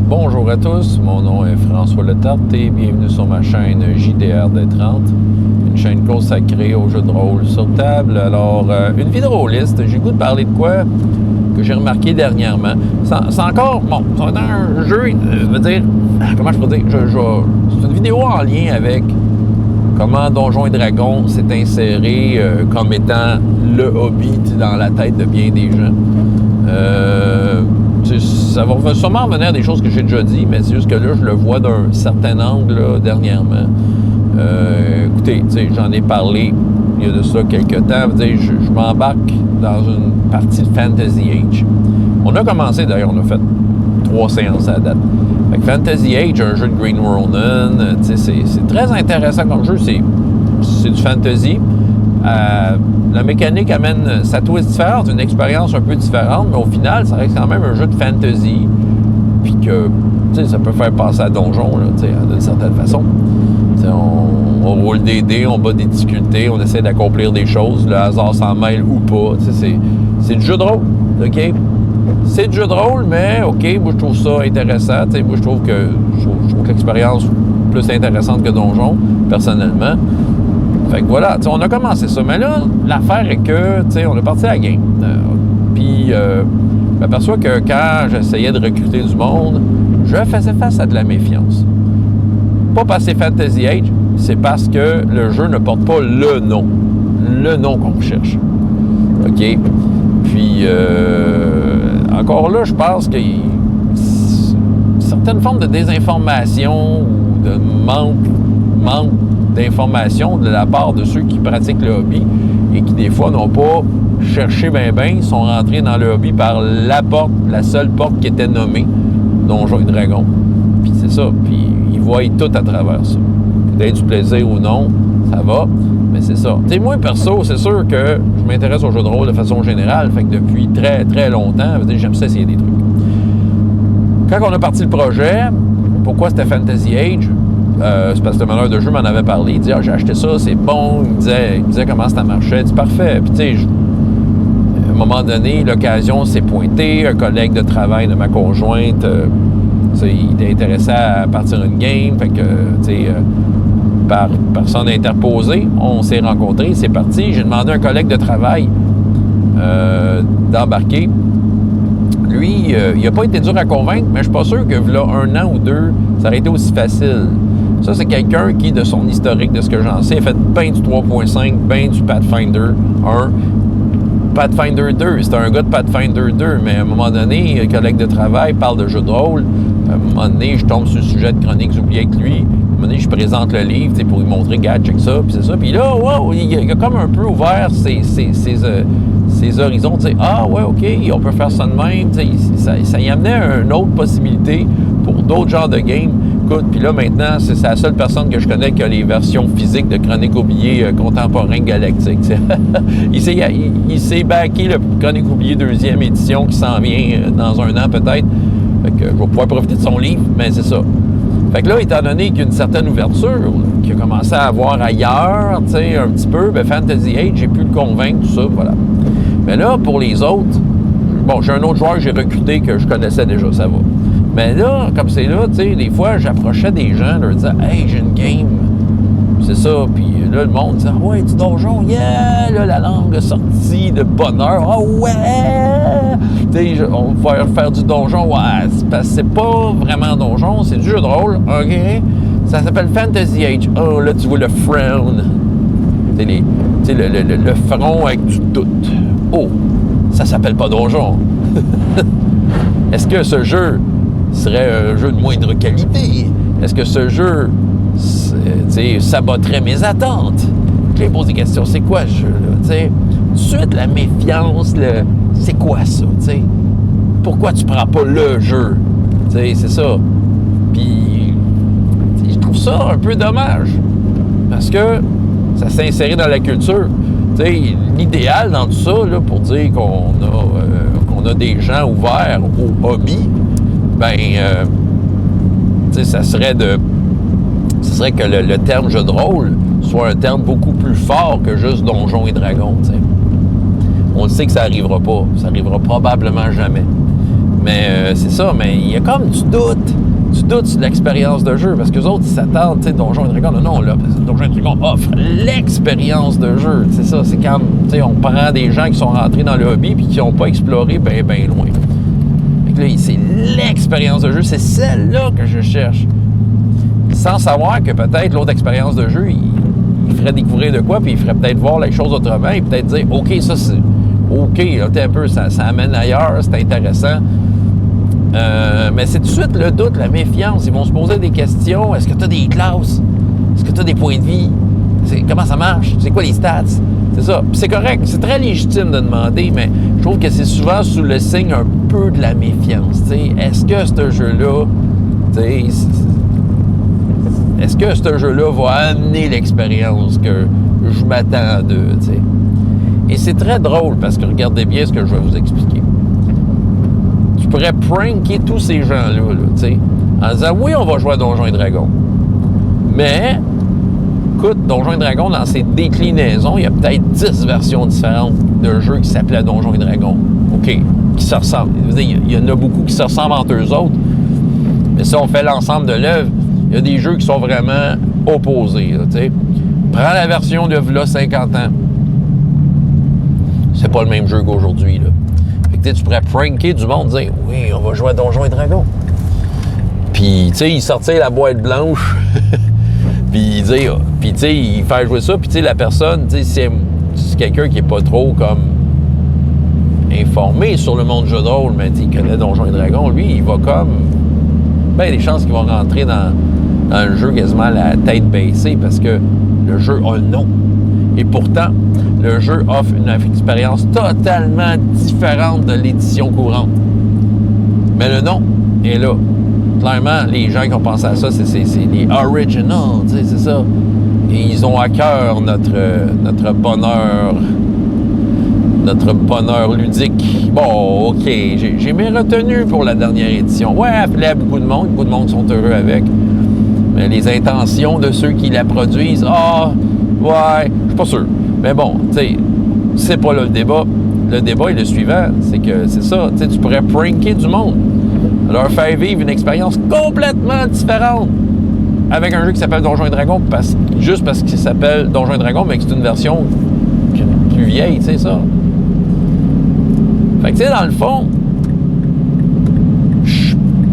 Bonjour à tous, mon nom est François Letarte et bienvenue sur ma chaîne JDR D30, une chaîne consacrée aux jeux de rôle sur table. Alors, une vie de rôliste, j'ai le goût de parler de quoi que j'ai remarqué dernièrement. C'est encore, bon, c'est un jeu, je veux dire, comment je peux dire, c'est une vidéo en lien avec comment Donjons et Dragons s'est inséré comme étant le hobby dans la tête de bien des gens. Ça va sûrement revenir à des choses que j'ai déjà dit, mais c'est juste que là, je le vois d'un certain angle là, dernièrement. Écoutez, j'en ai parlé il y a de ça quelques temps. Je m'embarque dans une partie de Fantasy Age. On a commencé, d'ailleurs, on a fait 3 séances à la date. Fait que Fantasy Age, un jeu de Green Ronin, c'est très intéressant comme jeu. C'est du fantasy. La mécanique amène sa twist différente, une expérience un peu différente, mais au final, ça reste quand même un jeu de fantasy. Puis que, ça peut faire passer à donjon, d'une certaine façon. On roule des dés, on bat des difficultés, on essaie d'accomplir des choses, le hasard s'en mêle ou pas. C'est du jeu de rôle, OK? C'est du jeu de rôle, mais OK, moi je trouve ça intéressant. Moi je trouve que l'expérience est plus intéressante que donjon, personnellement. Fait que voilà, on a commencé ça. Mais là, l'affaire est que, on est parti à la game. Puis, je m'aperçois que quand j'essayais de recruter du monde, je faisais face à de la méfiance. Pas parce que c'est Fantasy Age, c'est parce que le jeu ne porte pas le nom qu'on recherche. OK? Puis, encore là, je pense qu'il y a certaines formes de désinformation ou de manque d'informations de la part de ceux qui pratiquent le hobby et qui, des fois, n'ont pas cherché ben, sont rentrés dans le hobby par la seule porte qui était nommée Donjons et Dragons. Puis c'est ça. Puis ils voient tout à travers ça. D'être du plaisir ou non, ça va, mais c'est ça. Moi, perso, c'est sûr que je m'intéresse aux jeux de rôle de façon générale. Fait que depuis très, très longtemps, j'aime ça essayer des trucs. Quand on a parti le projet, pourquoi c'était Fantasy Age? C'est parce que le meneur de jeu m'en avait parlé. Il dit j'ai acheté ça, c'est bon. Il me disait comment ça marchait. Il dit parfait. Puis à un moment donné, l'occasion s'est pointée. Un collègue de travail de ma conjointe, il était intéressé à partir une game. Fait que, par personne interposée, on s'est rencontrés. C'est parti. J'ai demandé à un collègue de travail d'embarquer. Lui, il n'a pas été dur à convaincre, mais je suis pas sûr que là, 1 an ou 2, ça aurait été aussi facile. Ça, c'est quelqu'un qui, de son historique, de ce que j'en sais, a fait bien du 3.5, bien du Pathfinder 1. Pathfinder 2, c'était un gars de Pathfinder 2, mais à un moment donné, un collègue de travail parle de jeux de rôle. À un moment donné, je tombe sur le sujet de Chroniques oubliées avec lui. À un moment donné, je présente le livre pour lui montrer, regarde, check ça, puis c'est ça. Puis là, wow, il a comme un peu ouvert ses horizons. Ah, ouais, OK, on peut faire ça de même. Ça y amenait une autre possibilité pour d'autres genres de games. Écoute, puis là, maintenant, c'est la seule personne que je connais qui a les versions physiques de Chroniques oubliées contemporains galactiques. Il s'est backé le Chroniques oubliées 2e édition qui s'en vient dans 1 an peut-être. Fait que je vais pouvoir profiter de son livre, mais c'est ça. Fait que là, étant donné qu'il y a une certaine ouverture qu'il a commencé à avoir ailleurs, un petit peu, Fantasy Age, j'ai pu le convaincre, tout ça, voilà. Mais là, pour les autres, bon, j'ai un autre joueur que j'ai recruté que je connaissais déjà, ça va. Mais là, comme c'est là, des fois, j'approchais des gens, leur disant « Hey, j'ai une game. » C'est ça. Puis là, le monde disait « Ah ouais, du donjon, yeah! » Là, la langue sortie de bonheur. « Ah ouais! » On va faire du donjon. Ouais, c'est parce que c'est pas vraiment donjon, c'est du jeu de rôle. OK? Ça s'appelle Fantasy Age. Oh, là, tu vois le frown. Le front avec du doute. Oh, ça s'appelle pas donjon. Est-ce que ce jeu serait un jeu de moindre qualité? Est-ce que ce jeu saboterait mes attentes? Je lui pose des questions. C'est quoi ce jeu-là? Tout de suite, la méfiance, c'est quoi ça? Pourquoi tu prends pas le jeu? C'est ça. Puis, je trouve ça un peu dommage. Parce que ça s'est inséré dans la culture. L'idéal dans tout ça, là, pour dire qu'on a des gens ouverts au hobby, ça serait que le terme jeu de rôle soit un terme beaucoup plus fort que juste Donjons et Dragons. On le sait que ça n'arrivera pas. Ça n'arrivera probablement jamais. Mais c'est ça, mais il y a comme du doute. Tu doutes sur l'expérience de jeu, parce que les autres, ils s'attendent, tu sais, Donjons et Dragons, non, là, Donjons et Dragons offre l'expérience de jeu, c'est ça, c'est comme, tu sais, on prend des gens qui sont rentrés dans le hobby puis qui n'ont pas exploré ben loin. Fait que là, c'est l'expérience de jeu, c'est celle-là que je cherche. Sans savoir que peut-être l'autre expérience de jeu, il ferait découvrir de quoi, puis il ferait peut-être voir les choses autrement, et peut-être dire, OK, ça, c'est, OK, là, t'es un peu, ça amène ailleurs, c'est intéressant. Mais c'est tout de suite le doute, la méfiance. Ils vont se poser des questions. Est-ce que tu as des classes? Est-ce que tu as des points de vie? Comment ça marche? C'est quoi les stats? C'est ça. Puis c'est correct. C'est très légitime de demander, mais je trouve que c'est souvent sous le signe un peu de la méfiance. T'sais. Est-ce que ce jeu-là, est-ce que ce jeu-là va amener l'expérience que je m'attends d'eux? T'sais? Et c'est très drôle parce que regardez bien ce que je vais vous expliquer. Tu pourrais pranker tous ces gens-là, tu sais, en disant oui, on va jouer à Donjons et Dragons. Mais, écoute, Donjons et Dragons, dans ses déclinaisons, il y a peut-être 10 versions différentes de jeux qui s'appelaient Donjons et Dragons. OK, qui se ressemblent. Il y en a beaucoup qui se ressemblent entre eux autres. Mais si on fait l'ensemble de l'œuvre, il y a des jeux qui sont vraiment opposés, tu sais. Prends la version de v'là 50 ans. C'est pas le même jeu qu'aujourd'hui, là. Tu pourrais pranker du monde, dire « Oui, on va jouer à Donjons et Dragons. » Puis, tu sais, il sortait la boîte blanche, puis, tu sais, il fait jouer ça, puis, tu sais, la personne, tu sais, si c'est quelqu'un qui est pas trop, comme, informé sur le monde du jeu de rôle, mais, tu sais, il connaît Donjons et Dragons, lui, il va comme, ben, des chances qu'il va rentrer dans le jeu quasiment la tête baissée, parce que le jeu a un nom. Et pourtant, le jeu offre une expérience totalement différente de l'édition courante. Mais le nom est là. Clairement, les gens qui ont pensé à ça, c'est les originals, tu sais, c'est ça. Et ils ont à cœur notre bonheur ludique. Bon, OK, j'ai mes retenues pour la dernière édition. Ouais, elle plaît à beaucoup de monde sont heureux avec. Mais les intentions de ceux qui la produisent, ouais, je suis pas sûr. Mais bon, tu sais, c'est pas là le débat. Le débat est le suivant, c'est que c'est ça, tu sais, tu pourrais pranker du monde, leur faire vivre une expérience complètement différente avec un jeu qui s'appelle Donjons et Dragons, juste parce qu'il s'appelle Donjons et Dragons, mais que c'est une version plus vieille, tu sais, ça. Fait que, tu sais, dans le fond,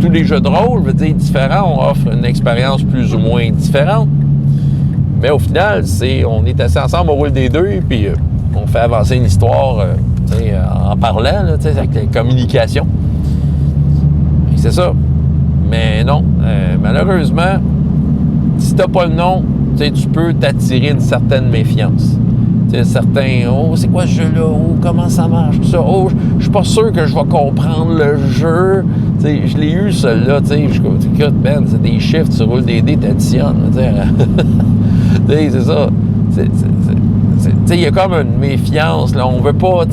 tous les jeux de rôle, je veux dire, différents, on offre une expérience plus ou moins différente. Mais au final, on est assis ensemble, on roule des deux, puis on fait avancer une histoire en parlant, là, avec la communication. Et c'est ça. Mais non, malheureusement, si t'as pas le nom, tu peux t'attirer une certaine méfiance. Certains, c'est quoi ce jeu-là? Comment ça marche? Tout ça. Je suis pas sûr que je vais comprendre le jeu. Je l'ai eu, celui-là. Écoute, Ben, c'est des chiffres, tu roules des dés, t'additionnes. C'est ça. Il y a comme une méfiance. Là, on veut pas,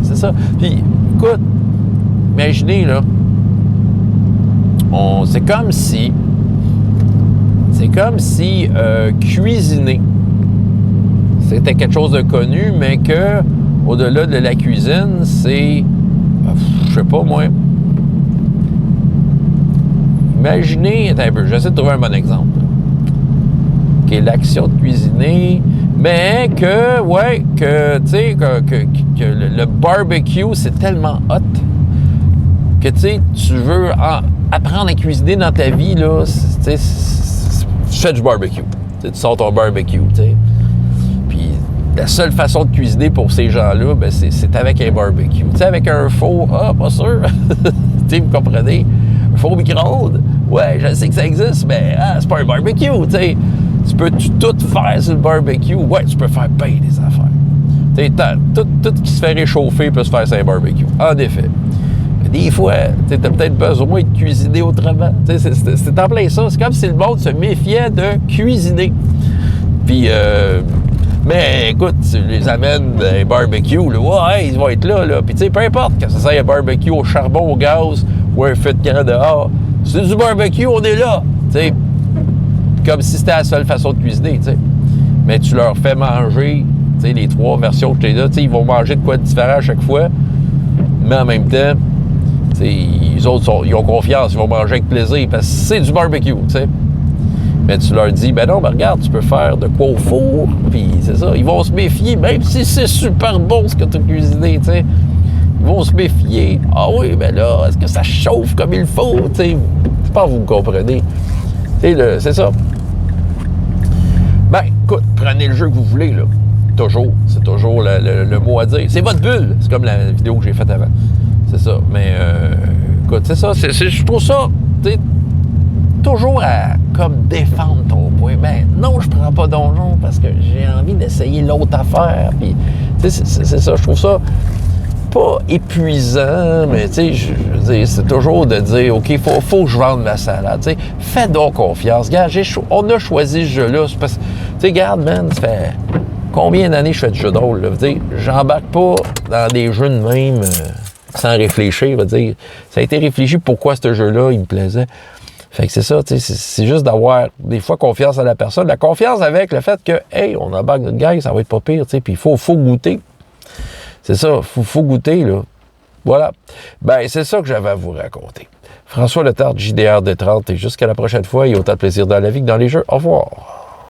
c'est ça. Puis, écoute, imaginez, là, c'est comme si cuisiner, c'était quelque chose de connu, mais que au-delà de la cuisine, c'est, je sais pas moi. Imaginez, attends un peu, j'essaie de trouver un bon exemple. OK, l'action de cuisiner, mais que le barbecue, c'est tellement hot que, tu veux apprendre à cuisiner dans ta vie, là, tu fais du barbecue. Tu sors ton barbecue, tu sais. Puis la seule façon de cuisiner pour ces gens-là, ben, c'est avec un barbecue. Tu sais, avec un four, pas sûr. Tu sais, vous comprenez? Un four micro-ondes, ouais, je sais que ça existe, mais c'est pas un barbecue, tu sais. Tu peux tout faire sur le barbecue. Ouais, tu peux faire bien des affaires. Tu sais, tout qui se fait réchauffer peut se faire sur un barbecue. En effet. Des fois, tu as peut-être besoin de cuisiner autrement. C'est en plein ça. C'est comme si le monde se méfiait de cuisiner. Puis, mais écoute, tu les amènes un barbecue, là, ouais, ils vont être là. Puis, tu sais, peu importe que ça soit un barbecue au charbon, au gaz ou un feu de camp dehors, c'est du barbecue, on est là. Tu sais, comme si c'était la seule façon de cuisiner, tu sais. Mais tu leur fais manger, tu sais, les 3 versions que tu as là, tu sais, ils vont manger de quoi de différent à chaque fois. Mais en même temps, T'sais, les autres, ils ont confiance, ils vont manger avec plaisir parce que c'est du barbecue, tu sais. Mais tu leur dis, ben non, ben regarde, tu peux faire de quoi au four, puis c'est ça, ils vont se méfier, même si c'est super bon ce que tu as cuisiné, tu sais. Ils vont se méfier. Ah oui, ben là, est-ce que ça chauffe comme il faut, tu sais. Je pense que vous me comprenez. C'est ça. Ben, écoute, prenez le jeu que vous voulez, là. Toujours. C'est toujours le mot à dire. C'est votre bulle. C'est comme la vidéo que j'ai faite avant. C'est ça. Mais, écoute, c'est ça. Je trouve ça, tu sais, toujours à, comme, défendre ton point. Ben, non, je prends pas donjon parce que j'ai envie d'essayer l'autre affaire. Puis, tu sais, c'est ça. Je trouve ça pas épuisant, mais tu sais, je veux dire, c'est toujours de dire, OK, faut que je vende ma salade. Tu sais, fais donc confiance. Regarde, on a choisi ce jeu-là. Tu sais, regarde, man, ça fait combien d'années je fais du jeu de rôle, là? Je veux dire, j'embarque pas dans des jeux de même sans réfléchir. Je veux dire, ça a été réfléchi pourquoi ce jeu-là, il me plaisait. Fait que c'est ça, tu sais, c'est juste d'avoir des fois confiance à la personne. La confiance avec le fait que, hey, on embarque notre gars, ça va être pas pire, tu sais, puis il faut goûter. C'est ça, faut goûter, là. Voilà. Ben, c'est ça que j'avais à vous raconter. François Letarte, JDR D30, et jusqu'à la prochaine fois, il y a autant de plaisir dans la vie que dans les jeux. Au revoir.